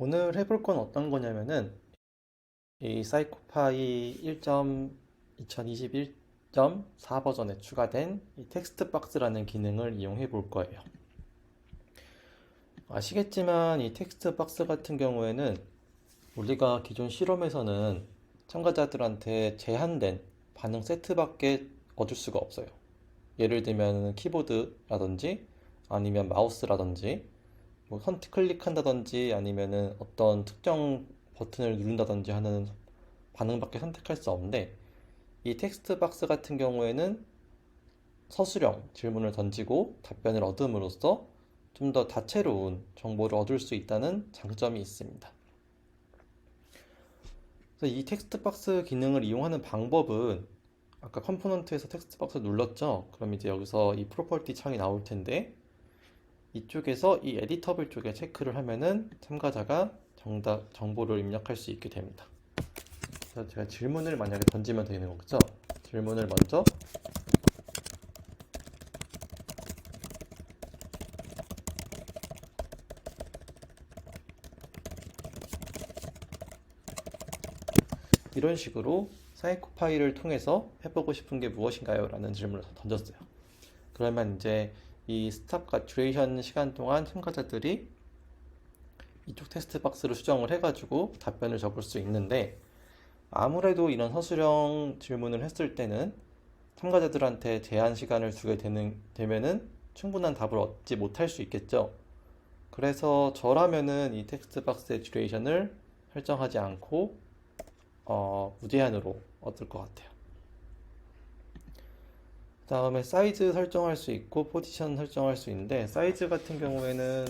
오늘 해볼 건 어떤 거냐면은 이 사이코파이 1.2021.4 버전에 추가된 이 텍스트 박스라는 기능을 이용해 볼 거예요. 아시겠지만 이 텍스트 박스 같은 경우에는 우리가 기존 실험에서는 참가자들한테 제한된 반응 세트밖에 얻을 수가 없어요. 예를 들면 키보드라든지 아니면 마우스라든지 뭐 클릭한다든지 아니면은 어떤 특정 버튼을 누른다든지 하는 반응밖에 선택할 수 없는데, 이 텍스트 박스 같은 경우에는 서술형 질문을 던지고 답변을 얻음으로써 좀 더 다채로운 정보를 얻을 수 있다는 장점이 있습니다. 그래서 이 텍스트 박스 기능을 이용하는 방법은, 아까 컴포넌트에서 텍스트 박스 눌렀죠? 그럼 이제 여기서 이 프로퍼티 창이 나올 텐데, 이쪽에서 이 에디터블 쪽에 체크를 하면은 참가자가 정답 정보를 입력할 수 있게 됩니다. 그래서 제가 질문을 만약에 던지면 되는 거죠. 질문을 먼저 이런 식으로 사이코 파일을 통해서 해보고 싶은 게 무엇인가요? 라는 질문을 던졌어요. 그러면 이제 이 스탑과 듀레이션 시간 동안 참가자들이 이쪽 텍스트 박스로 수정을 해가지고 답변을 적을 수 있는데, 아무래도 이런 서술형 질문을 했을 때는 참가자들한테 제한 시간을 주게 되면은 충분한 답을 얻지 못할 수 있겠죠. 그래서 저라면은 이 텍스트 박스의 듀레이션을 설정하지 않고 무제한으로 얻을 것 같아요. 그 다음에 사이즈 설정할 수 있고 포지션 설정할 수 있는데, 사이즈 같은 경우에는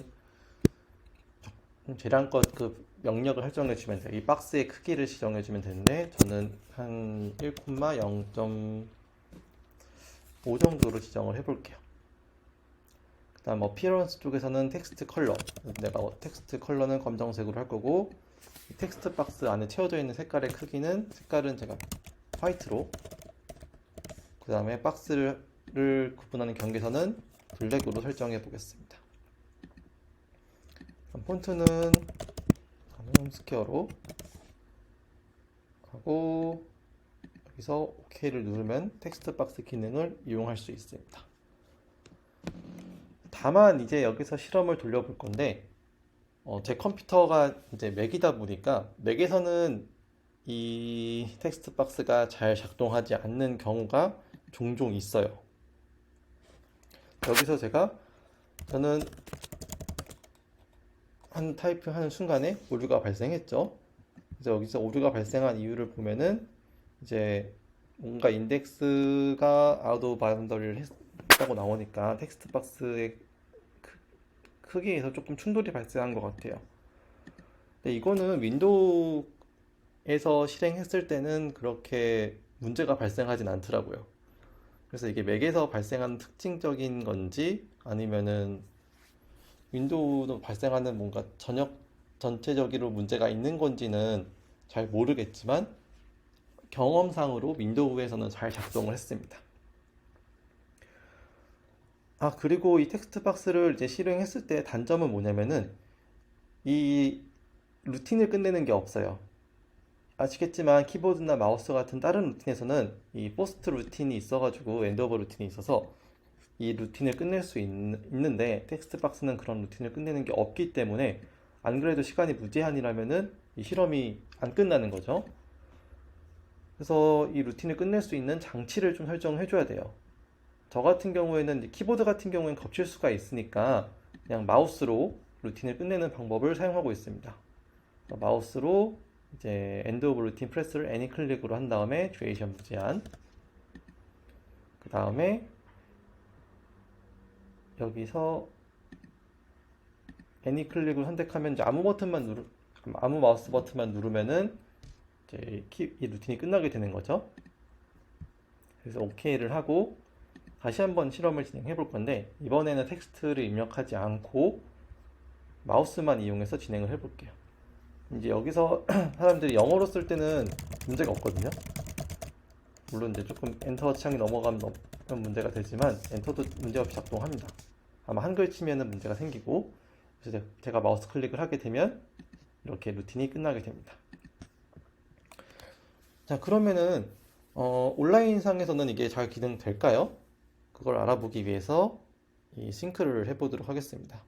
재량껏 그 명령을 설정해 주면 돼요. 이 박스의 크기를 지정해 주면 되는데, 저는 한 1,0.5 정도로 지정을 해 볼게요. 그 다음 어피어런스 쪽에서는 텍스트 컬러, 내가 텍스트 컬러는 검정색으로 할 거고, 텍스트 박스 안에 채워져 있는 색깔은 제가 화이트로, 그 다음에 박스를 구분하는 경계선은 블랙으로 설정해 보겠습니다. 폰트는 홈스퀘어로 하고, 여기서 OK를 누르면 텍스트 박스 기능을 이용할 수 있습니다. 다만 이제 여기서 실험을 돌려볼 건데, 제 컴퓨터가 이제 맥이다 보니까 맥에서는 이 텍스트 박스가 잘 작동하지 않는 경우가 종종 있어요. 여기서 저는 한 타이핑 하는 순간에 오류가 발생했죠. 그래서 여기서 오류가 발생한 이유를 보면은 이제 뭔가 인덱스가 아웃 오브 바운더리를 했다고 나오니까 텍스트 박스의 크기에서 조금 충돌이 발생한 것 같아요. 근데 이거는 윈도우에서 실행했을 때는 그렇게 문제가 발생하진 않더라고요. 그래서 이게 맥에서 발생하는 특징적인 건지 아니면은 윈도우도 발생하는 뭔가 전체적으로 문제가 있는 건지는 잘 모르겠지만, 경험상으로 윈도우에서는 잘 작동을 했습니다. 그리고 이 텍스트 박스를 이제 실행했을 때 단점은 뭐냐면은 이 루틴을 끝내는 게 없어요. 아시겠지만 키보드나 마우스 같은 다른 루틴에서는 이 포스트 루틴이 있어가지고 엔드오버 루틴이 있어서 이 루틴을 끝낼 수 있는데, 텍스트 박스는 그런 루틴을 끝내는 게 없기 때문에 안 그래도 시간이 무제한이라면은 이 실험이 안 끝나는 거죠. 그래서 이 루틴을 끝낼 수 있는 장치를 좀 설정해 줘야 돼요. 저 같은 경우에는 키보드 같은 경우에는 겹칠 수가 있으니까 그냥 마우스로 루틴을 끝내는 방법을 사용하고 있습니다. 마우스로 이제 엔드 오브 루틴 프레스를 애니 클릭으로 한 다음에 듀레이션 무제한, 그 다음에 여기서 애니 클릭을 선택하면 이제 아무 마우스 버튼만 누르면은 이제 이 루틴이 끝나게 되는 거죠. 그래서 OK를 하고 다시 한번 실험을 진행해 볼 건데, 이번에는 텍스트를 입력하지 않고 마우스만 이용해서 진행을 해 볼게요. 이제 여기서 사람들이 영어로 쓸 때는 문제가 없거든요. 물론 이제 조금 엔터 창이 넘어가면 문제가 되지만 엔터도 문제없이 작동합니다. 아마 한글 치면은 문제가 생기고, 그래서 제가 마우스 클릭을 하게 되면 이렇게 루틴이 끝나게 됩니다. 자, 그러면은 온라인상에서는 이게 잘 기능될까요? 그걸 알아보기 위해서 이 싱크를 해보도록 하겠습니다.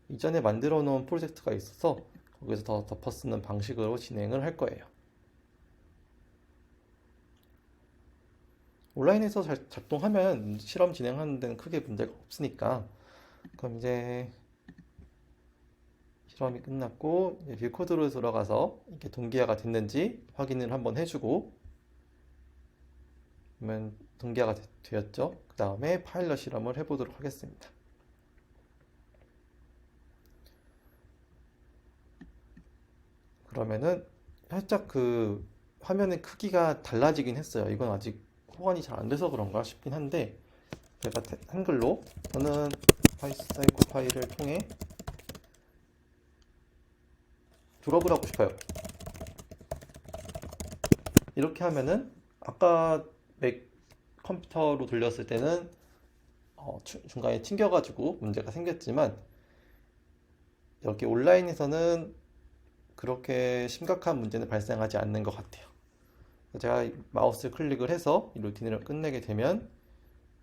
이전에 만들어 놓은 프로젝트가 있어서 거기서 더 덮어 쓰는 방식으로 진행을 할 거예요. 온라인에서 잘 작동하면 실험 진행하는 데는 크게 문제가 없으니까. 그럼 이제 실험이 끝났고 뷰 코드로 들어가서 이게 동기화가 됐는지 확인을 한번 해주고, 그러면 동기화가 되었죠. 그 다음에 파일럿 실험을 해보도록 하겠습니다. 그러면은 살짝 그 화면의 크기가 달라지긴 했어요. 이건 아직 호환이 잘 안 돼서 그런가 싶긴 한데, 제가 한글로 저는 사이코 파일을 통해 졸업을 하고 싶어요. 이렇게 하면은 아까 맥 컴퓨터로 돌렸을 때는 중간에 튕겨가지고 문제가 생겼지만, 여기 온라인에서는 그렇게 심각한 문제는 발생하지 않는 것 같아요. 제가 마우스 클릭을 해서 이 루틴을 끝내게 되면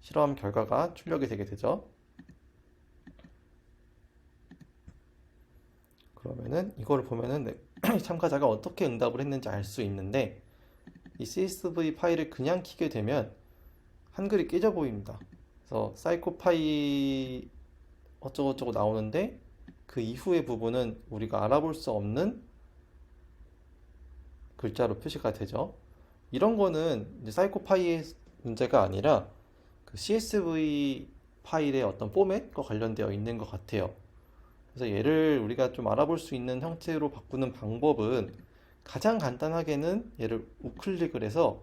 실험 결과가 출력이 되게 되죠. 그러면은 이거를 보면은 참가자가 어떻게 응답을 했는지 알 수 있는데, 이 CSV 파일을 그냥 키게 되면 한글이 깨져 보입니다. 그래서 사이코파이 어쩌고저쩌고 나오는데 그 이후의 부분은 우리가 알아볼 수 없는 글자로 표시가 되죠. 이런 거는 이제 사이코파이의 문제가 아니라 그 CSV 파일의 어떤 포맷과 관련되어 있는 것 같아요. 그래서 얘를 우리가 좀 알아볼 수 있는 형태로 바꾸는 방법은, 가장 간단하게는 얘를 우클릭을 해서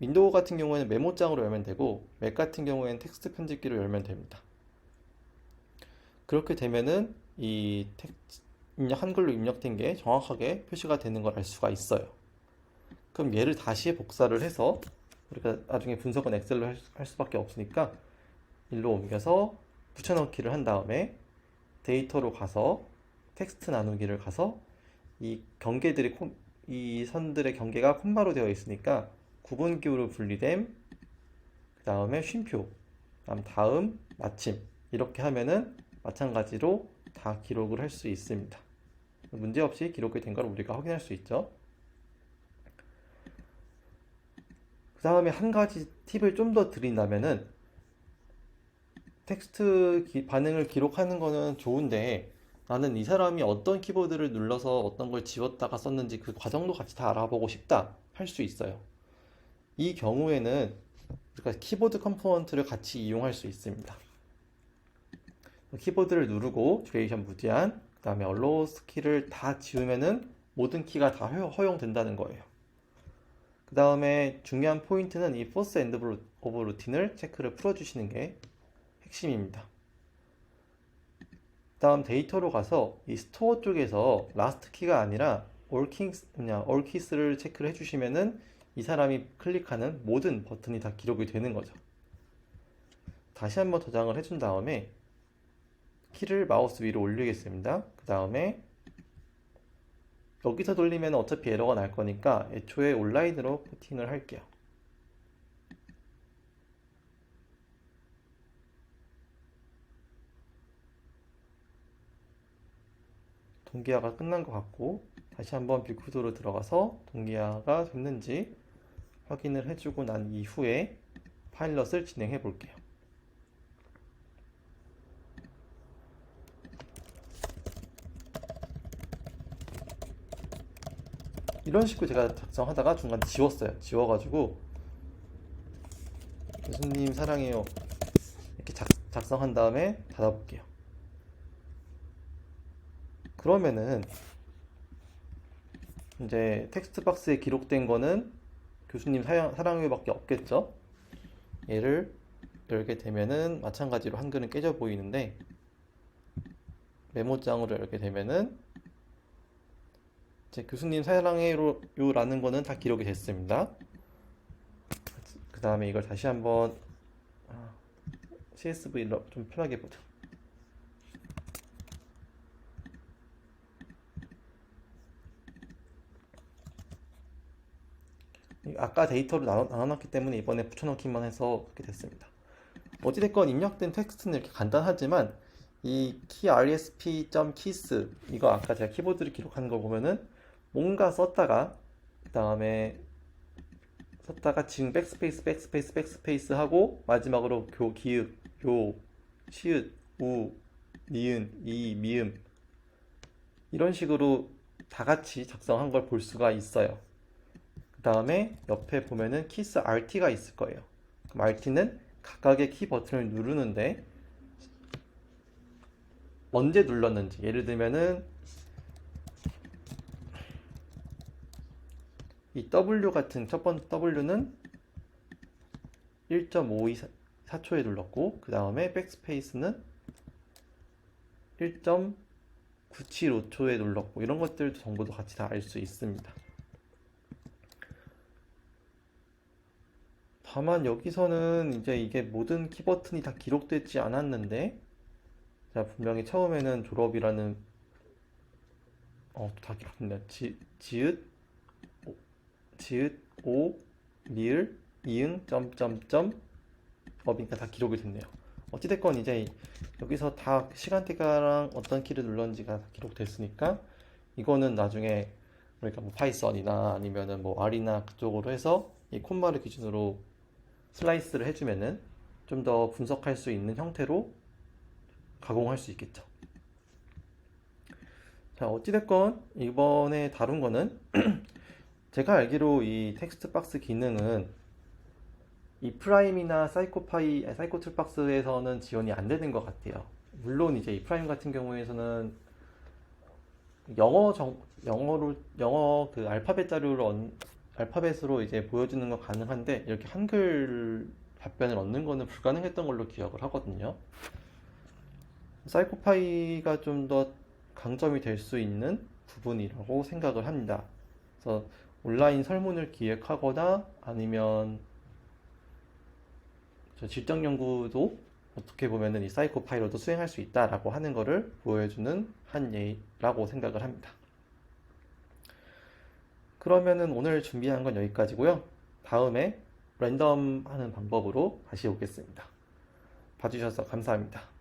윈도우 같은 경우에는 메모장으로 열면 되고, 맥 같은 경우에는 텍스트 편집기로 열면 됩니다. 그렇게 되면은 이 한글로 입력된 게 정확하게 표시가 되는 걸 알 수가 있어요. 그럼 얘를 다시 복사를 해서, 우리가 나중에 분석은 엑셀로 할 수밖에 없으니까 일로 옮겨서 붙여넣기를 한 다음에 데이터로 가서 텍스트 나누기를 가서 이 경계들이 이 선들의 경계가 콤마로 되어 있으니까 구분기호로 분리됨, 그 다음에 쉼표, 다음 마침, 이렇게 하면은 마찬가지로 다 기록을 할 수 있습니다. 문제없이 기록이 된 걸 우리가 확인할 수 있죠. 그 다음에 한 가지 팁을 좀 더 드린다면은, 텍스트 반응을 기록하는 거는 좋은데 나는 이 사람이 어떤 키보드를 눌러서 어떤 걸 지웠다가 썼는지 그 과정도 같이 다 알아보고 싶다 할 수 있어요. 이 경우에는 우리가 키보드 컴포넌트를 같이 이용할 수 있습니다. 키보드를 누르고 듀레이션 무제한, 그 다음에 allows 키를 다 지우면은 모든 키가 다 허용된다는 거예요. 그 다음에 중요한 포인트는 이 force end of routine을 체크를 풀어주시는 게 핵심입니다. 다음 데이터로 가서 이 스토어 쪽에서 라스트 키가 아니라 all keys를 체크를 해주시면은 이 사람이 클릭하는 모든 버튼이 다 기록이 되는 거죠. 다시 한번 저장을 해준 다음에 키를 마우스 위로 올리겠습니다. 그 다음에 여기서 돌리면 어차피 에러가 날 거니까 애초에 온라인으로 코팅을 할게요. 동기화가 끝난 것 같고, 다시 한번 뷰코드로 들어가서 동기화가 됐는지 확인을 해주고 난 이후에 파일럿을 진행해 볼게요. 이런 식으로 제가 작성하다가 중간에 지웠어요. 지워가지고 교수님 사랑해요 이렇게 작성한 다음에 닫아볼게요. 그러면은 이제 텍스트 박스에 기록된 거는 교수님 사랑해요 밖에 없겠죠. 얘를 열게 되면은 마찬가지로 한글은 깨져 보이는데, 메모장으로 열게 되면은 이제 교수님 사랑해요 라는 거는 다 기록이 됐습니다. 그 다음에 이걸 다시 한번 CSV로 좀 편하게 보자. 아까 데이터로 나눠놨기 때문에 이번에 붙여넣기만 해서 그렇게 됐습니다. 어찌됐건 입력된 텍스트는 이렇게 간단하지만 이 key.rsp.keys 이거 아까 제가 키보드를 기록하는 걸 보면은 뭔가 썼다가 그 다음에 지금 백스페이스 하고 마지막으로 기읍, 요, 시읒, 우, 니은, 이, 미음 이런 식으로 다 같이 작성한 걸 볼 수가 있어요. 그 다음에 옆에 보면은 키스 RT가 있을 거예요. 그럼 RT는 각각의 키 버튼을 누르는데 언제 눌렀는지, 예를 들면은 이 W 같은 첫 번째 W는 1.524초에 눌렀고 그 다음에 백스페이스는 1.975초에 눌렀고 이런 것들도 정보도 같이 다 알 수 있습니다. 다만 여기서는 이제 이게 모든 키 버튼이 다 기록되지 않았는데 자, 분명히 처음에는 졸업이라는 다 기록됐네요. 지읒, 오, 리을, 이응, 점점점 법이니까 다 기록이 됐네요. 어찌됐건 이제 여기서 다 시간대가랑 어떤 키를 눌렀는지가 다 기록됐으니까 이거는 나중에 그러니까 뭐 파이썬이나 아니면은 뭐 R이나 그쪽으로 해서 이 콤마를 기준으로 슬라이스를 해주면은 좀 더 분석할 수 있는 형태로 가공할 수 있겠죠. 자, 어찌됐건 이번에 다룬 거는 제가 알기로 이 텍스트 박스 기능은 이 프라임이나 사이코 툴박스에서는 지원이 안 되는 것 같아요. 물론 이제 이 프라임 같은 경우에서는 영어 그 알파벳으로 이제 보여주는 건 가능한데 이렇게 한글 답변을 얻는 거는 불가능했던 걸로 기억을 하거든요. 사이코파이가 좀 더 강점이 될 수 있는 부분이라고 생각을 합니다. 그래서 온라인 설문을 기획하거나 아니면 질적 연구도 어떻게 보면은 이 사이코파이로도 수행할 수 있다라고 하는 거를 보여주는 한 예라고 생각을 합니다. 그러면은 오늘 준비한 건 여기까지고요. 다음에 랜덤 하는 방법으로 다시 오겠습니다. 봐주셔서 감사합니다.